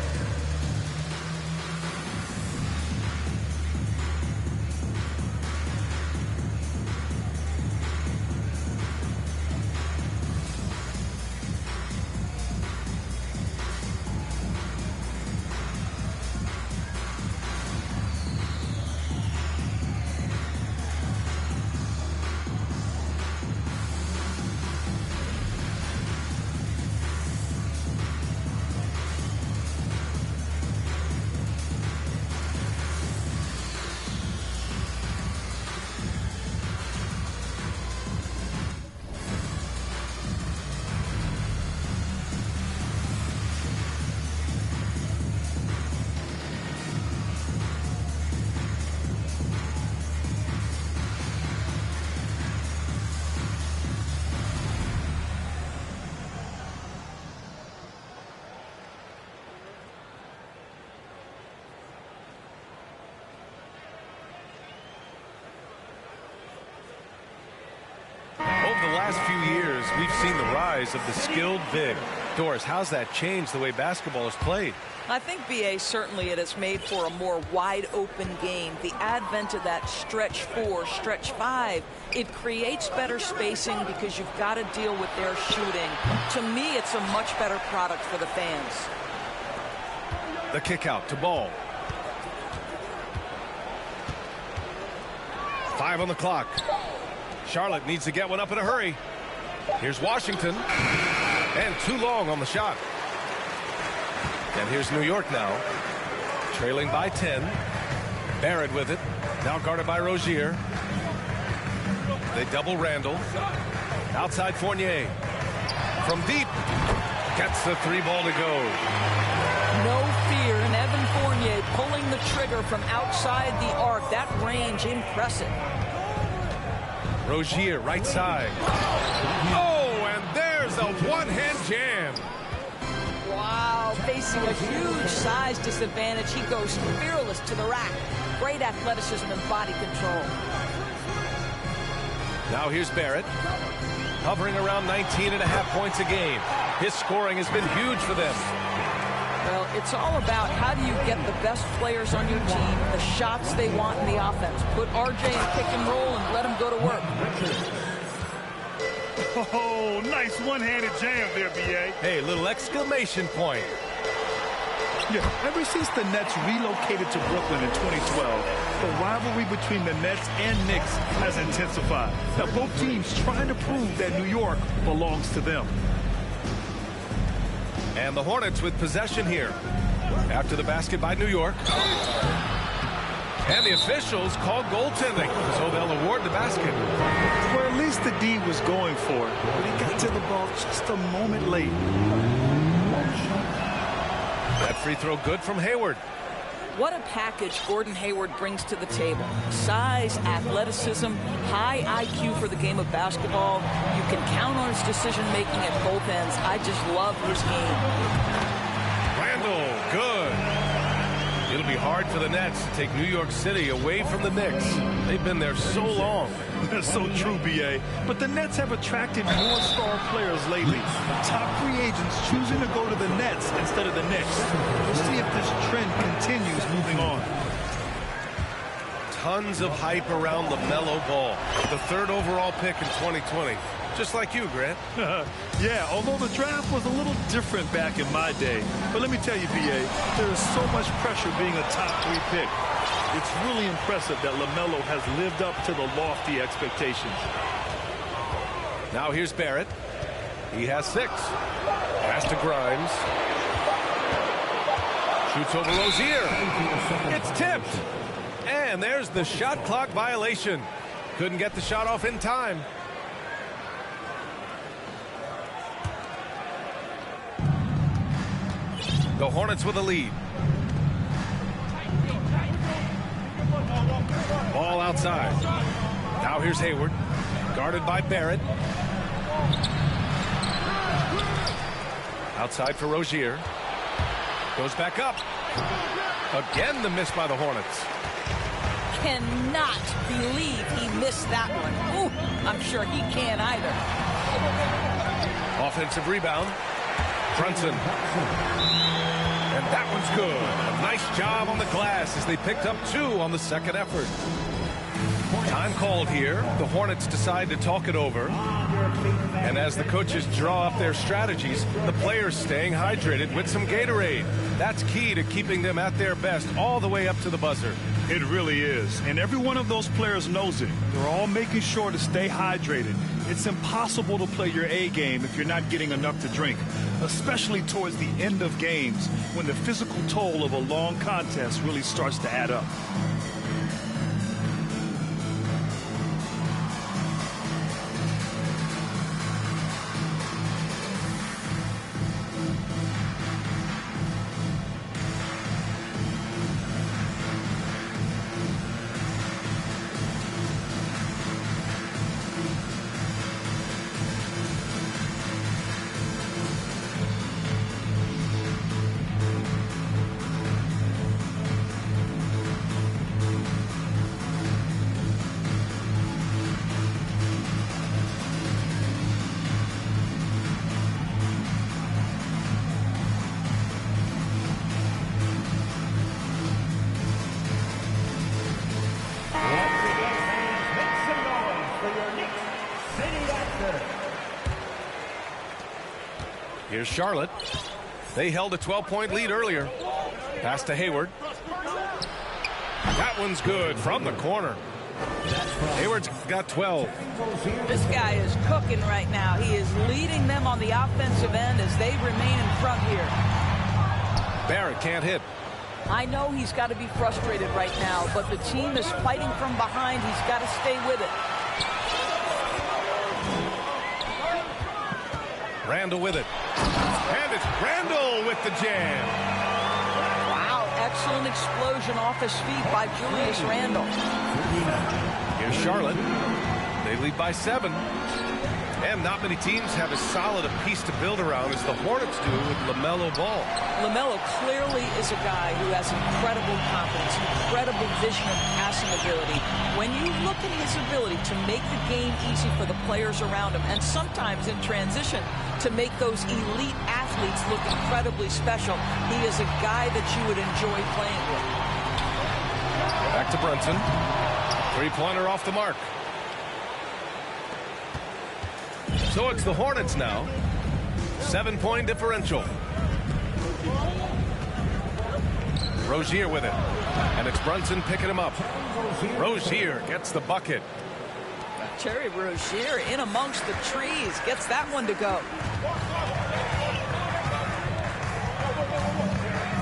The last few years, we've seen the rise of the skilled big. Doris, how's that changed the way basketball is played? I think, B.A., certainly it has made for a more wide-open game. The advent of that stretch 4, stretch 5, it creates better spacing because you've got to deal with their shooting. To me, it's a much better product for the fans. The kick out to Ball. 5 on the clock. Charlotte needs to get one up in a hurry. Here's Washington. And too long on the shot. And here's New York now. Trailing by 10. Barrett with it. Now guarded by Rozier. They double Randall. Outside Fournier. From deep. Gets the 3-ball to go. No fear in Evan Fournier pulling the trigger from outside the arc. That range impressive. Rozier, right side. Oh, and there's a one-hand jam. Wow, While facing a huge size disadvantage, he goes fearless to the rack. Great athleticism and body control. Now here's Barrett, hovering around 19.5 points a game. His scoring has been huge for them. Well, it's all about how do you get the best players on your team, the shots they want in the offense. Put RJ in pick and roll and let him go to work. Oh, nice one-handed jam there, B.A. Hey, little exclamation point. Yeah, ever since the Nets relocated to Brooklyn in 2012, the rivalry between the Nets and Knicks has intensified. Now, both teams trying to prove that New York belongs to them. And the Hornets with possession here. After the basket by New York. And the officials call goaltending, so they'll award the basket. Well, at least the D was going for it, but he got to the ball just a moment late. That free throw good from Hayward. What a package Gordon Hayward brings to the table. Size, athleticism, high IQ for the game of basketball. You can count on his decision-making at both ends. I just love his game. Randall, good. It'll be hard for the Nets to take New York City away from the Knicks. They've been there so long. That's so true, B.A. But the Nets have attracted more star players lately. Top free agents choosing to go to the Nets instead of the Knicks. We'll see if this trend continues moving on. Tons of hype around LaMelo Ball, the 3rd overall pick in 2020. Just like you, Grant. Yeah, although the draft was a little different back in my day. But let me tell you, B.A., there is so much pressure being a top 3 pick. It's really impressive that LaMelo has lived up to the lofty expectations. Now here's Barrett. He has 6. Pass to Grimes. Shoots over Rozier. It's tipped. And there's the shot clock violation. Couldn't get the shot off in time. The Hornets with a lead. Ball outside. Now here's Hayward. Guarded by Barrett. Outside for Rozier. Goes back up. Again the miss by the Hornets. Cannot believe he missed that one. Ooh, I'm sure he can't either. Offensive rebound. Brunson. And that one's good. A nice job on the glass as they picked up 2 on the second effort. Time called here. The Hornets decide to talk it over. And as the coaches draw up their strategies, the players staying hydrated with some Gatorade. That's key to keeping them at their best all the way up to the buzzer. It really is. And every one of those players knows it. They're all making sure to stay hydrated. It's impossible to play your A game if you're not getting enough to drink, especially towards the end of games when the physical toll of a long contest really starts to add up. Here's Charlotte. They held a 12-point lead earlier. Pass to Hayward. That one's good from the corner. Hayward's got 12. This guy is cooking right now. He is leading them on the offensive end as they remain in front here. Barrett can't hit. I know he's got to be frustrated right now, but the team is fighting from behind. He's got to stay with it. Randall with it. And it's Randall with the jam. Wow, excellent explosion off his feet by Julius Randle. Here's Charlotte. They lead by 7. And not many teams have as solid a piece to build around as the Hornets do with LaMelo Ball. LaMelo clearly is a guy who has incredible confidence, incredible vision and passing ability. When you look at his ability to make the game easy for the players around him, and sometimes in transition to make those elite athletes look incredibly special, he is a guy that you would enjoy playing with. Back to Brunson. Three-pointer off the mark. So it's the Hornets now. 7-point differential. Rozier with it. And it's Brunson picking him up. Rozier gets the bucket. Terry Rozier in amongst the trees. Gets that one to go.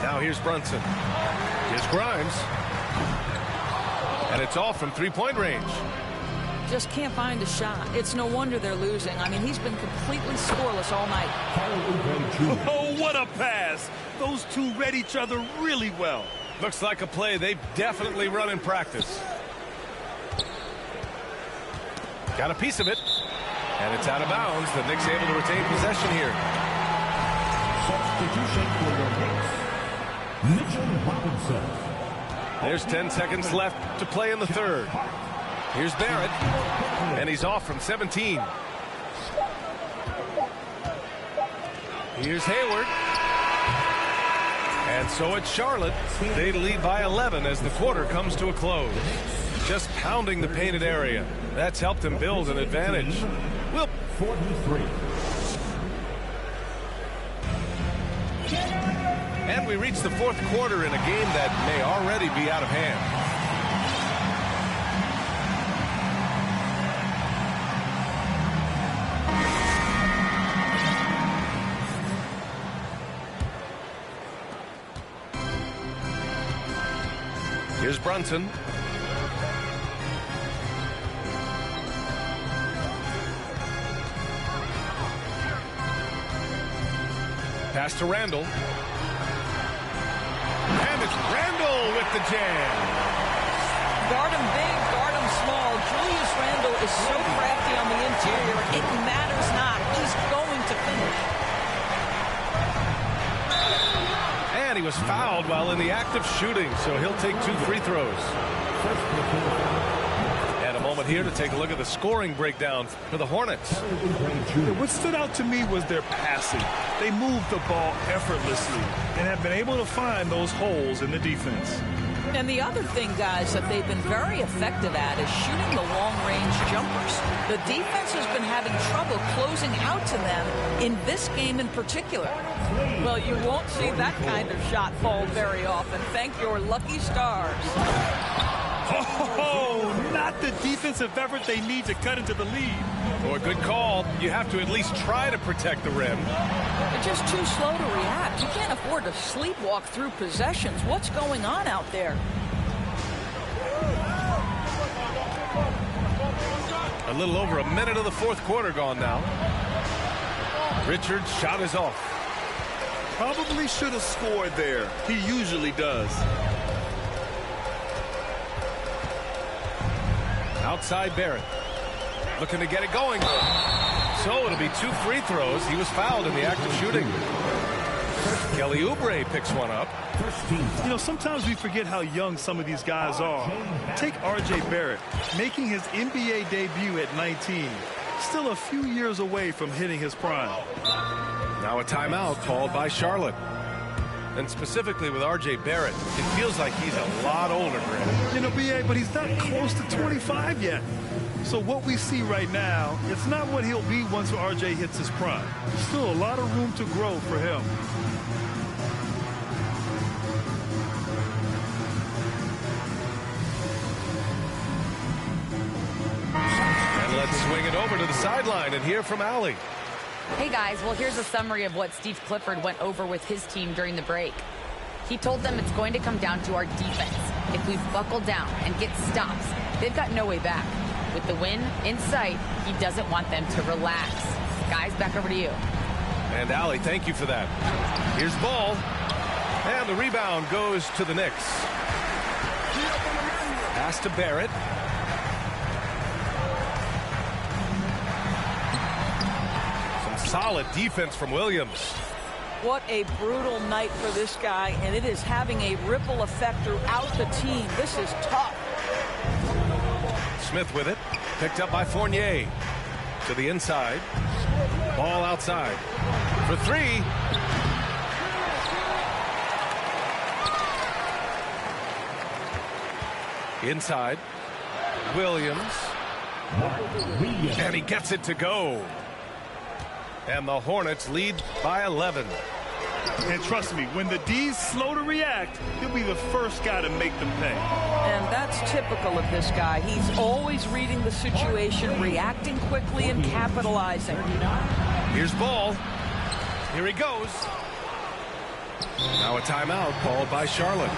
Now here's Brunson. Here's Grimes. And it's off from three-point range. Just can't find a shot. It's no wonder they're losing. I mean, he's been completely scoreless all night. Oh, what a pass. Those two read each other really well. Looks like a play they've definitely run in practice. Got a piece of it. And it's out of bounds. The Knicks able to retain possession here. Substitution for the Knicks, Mitchell Robinson. There's 10 seconds left to play in the third. Here's Barrett, and he's off from 17. Here's Hayward. And so it's Charlotte. They lead by 11 as the quarter comes to a close. Just pounding the painted area. That's helped him build an advantage. 43. And we reach the fourth quarter in a game that may already be out of hand. Here's Brunson. Pass to Randall. And it's Randall with the jam. Guard him big, guard him small. Julius Randle is so crafty on the interior. It matters not. He's going to finish. And he was fouled while in the act of shooting, so he'll take 2 free throws. And a moment here to take a look at the scoring breakdown for the Hornets. What stood out to me was their passing. They moved the ball effortlessly and have been able to find those holes in the defense. And the other thing, guys, that they've been very effective at is shooting the long-range jumpers. The defense has been having trouble closing out to them in this game in particular. Well, you won't see that kind of shot fall very often. Thank your lucky stars. Oh, not the defensive effort they need to cut into the lead. Or a good call. You have to at least try to protect the rim. They're just too slow to react. You can't afford to sleepwalk through possessions. What's going on out there? A little over a minute of the fourth quarter gone now. Richards' shot is off. Probably should have scored there. He usually does. Outside Barrett. Looking to get it going. So it'll be 2 free throws. He was fouled in the act of shooting. Kelly Oubre picks one up. You know, sometimes we forget how young some of these guys are. Take R.J. Barrett, making his NBA debut at 19. Still a few years away from hitting his prime. Now a timeout called by Charlotte. And specifically with R.J. Barrett, it feels like he's a lot older, Grant. You know, B.A., but he's not close to 25 yet. So what we see right now, it's not what he'll be once R.J. hits his prime. Still a lot of room to grow for him. And let's swing it over to the sideline and hear from Allie. Hey guys, well here's a summary of what Steve Clifford went over with his team during the break. He told them it's going to come down to our defense. If we buckle down and get stops, they've got no way back. With the win in sight, he doesn't want them to relax. Guys, back over to you. And Allie, thank you for that. Here's Ball. And the rebound goes to the Knicks. Pass to Barrett. Solid defense from Williams. What a brutal night for this guy, and it is having a ripple effect throughout the team. This is tough. Smith with it. Picked up by Fournier. To the inside. Ball outside. For three. Inside. Williams. And he gets it to go. And the Hornets lead by 11. And trust me, when the D's slow to react, he'll be the first guy to make them pay. And that's typical of this guy. He's always reading the situation, reacting quickly, and capitalizing. Here's Ball. Here he goes. Now a timeout called by Charlotte.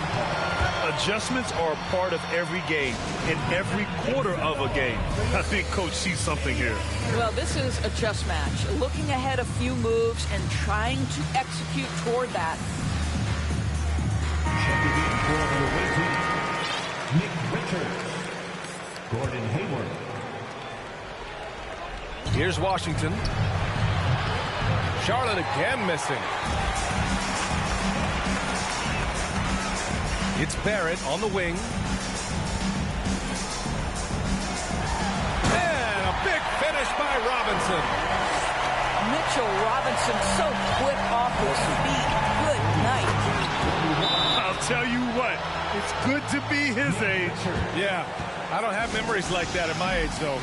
Adjustments are a part of every game, in every quarter of a game. I think Coach sees something here. Well, this is a chess match. Looking ahead a few moves and trying to execute toward that. Nick Richards. Gordon Hayward. Here's Washington. Charlotte again missing. It's Barrett on the wing. And a big finish by Robinson. Mitchell Robinson so quick off his feet. Good night. I'll tell you what, it's good to be his age. Yeah, I don't have memories like that at my age, though.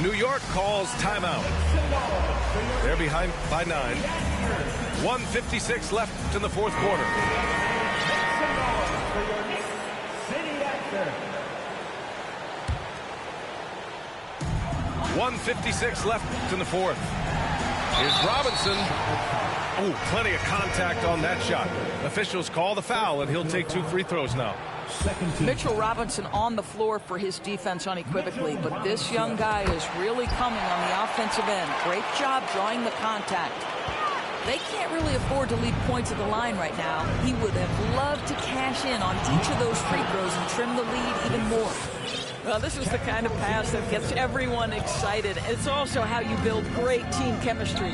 New York calls timeout. They're behind by 9. 1:56 left in the fourth quarter. 1:56 left in the fourth. Here's Robinson. Oh, plenty of contact on that shot. Officials call the foul, and he'll take 2 free throws now. Mitchell Robinson on the floor for his defense unequivocally, but this young guy is really coming on the offensive end. Great job drawing the contact. They can't really afford to leave points at the line right now. He would have loved to cash in on each of those free throws and trim the lead even more. Well, this is the kind of pass that gets everyone excited. It's also how you build great team chemistry.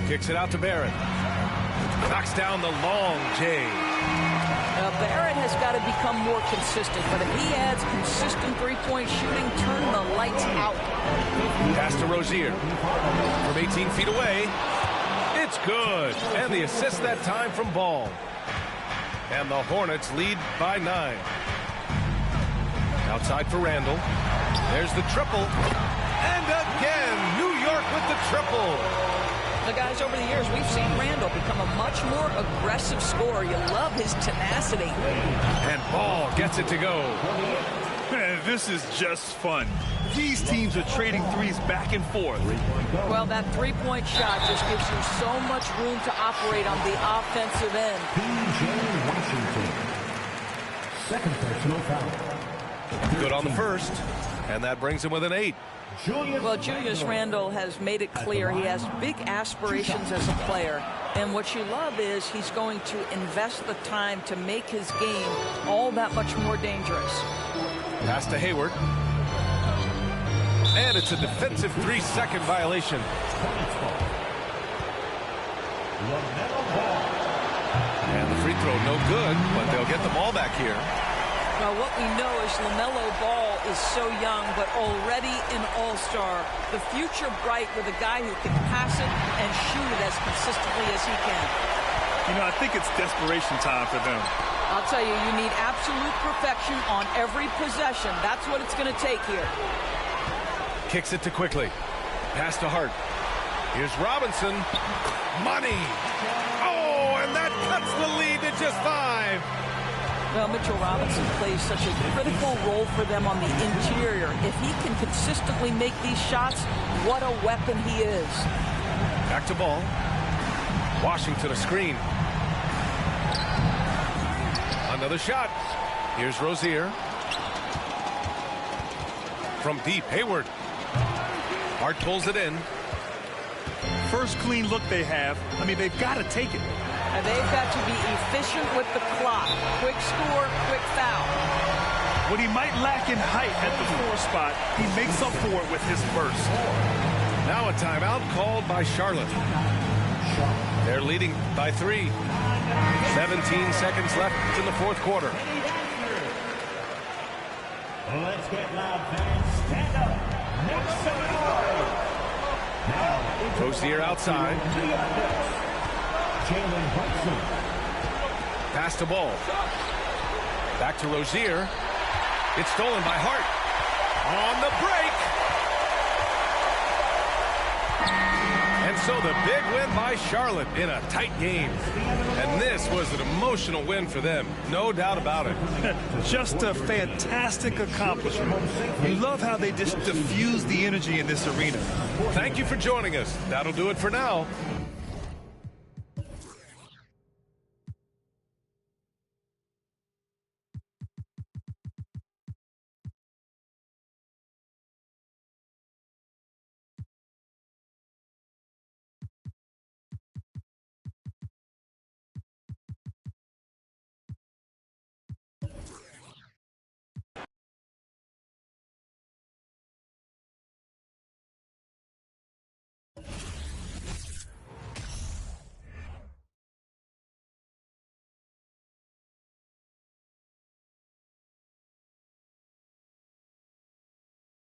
Kicks it out to Barrett. Knocks down the long J. Barrett has got to become more consistent, but if he adds consistent three-point shooting, turn the lights out. Pass to Rozier. From 18 feet away. It's good. And the assist that time from Ball. And the Hornets lead by 9. Outside for Randall. There's the triple. And again, New York with the triple. The guys, over the years, we've seen Randall become a much more aggressive scorer. You love his tenacity. And Ball gets it to go. Man, this is just fun. These teams are trading threes back and forth. Well, that three-point shot just gives you so much room to operate on the offensive end. P.J. Washington. Second personal foul. Good on the first. And that brings him with an 8. Well, Julius Randle has made it clear he has big aspirations as a player. And what you love is he's going to invest the time to make his game all that much more dangerous. Pass to Hayward. And it's a defensive 3-second violation. And the free throw no good, but they'll get the ball back here. Well, what we know is LaMelo Ball is so young, but already an all-star. The future bright with a guy who can pass it and shoot it as consistently as he can. You know, I think it's desperation time for them. I'll tell you, you need absolute perfection on every possession. That's what it's going to take here. Kicks it to Quickly. Pass to Hart. Here's Robinson. Money. Oh, and that cuts the lead to just 5. Well, Mitchell Robinson plays such a critical role for them on the interior. If he can consistently make these shots, what a weapon he is. Back to Ball. Washington a screen. Another shot. Here's Rozier. From deep, Hayward. Hart pulls it in. First clean look they have. I mean, they've got to take it. And they've got to be efficient with the clock. Quick score, quick foul. What he might lack in height at the 4 spot, he makes up for it with his burst. Now a timeout called by Charlotte. They're leading by 3. 17 seconds left in the fourth quarter. Let's get loud, fans. Stand up. Next seminar. Rozier outside. Jalen Brunson. Pass the ball. Back to Rozier. It's stolen by Hart. On the break. And so the big win by Charlotte in a tight game. And this was an emotional win for them. No doubt about it. Just a fantastic accomplishment. You love how they just diffuse the energy in this arena. Thank you for joining us. That'll do it for now.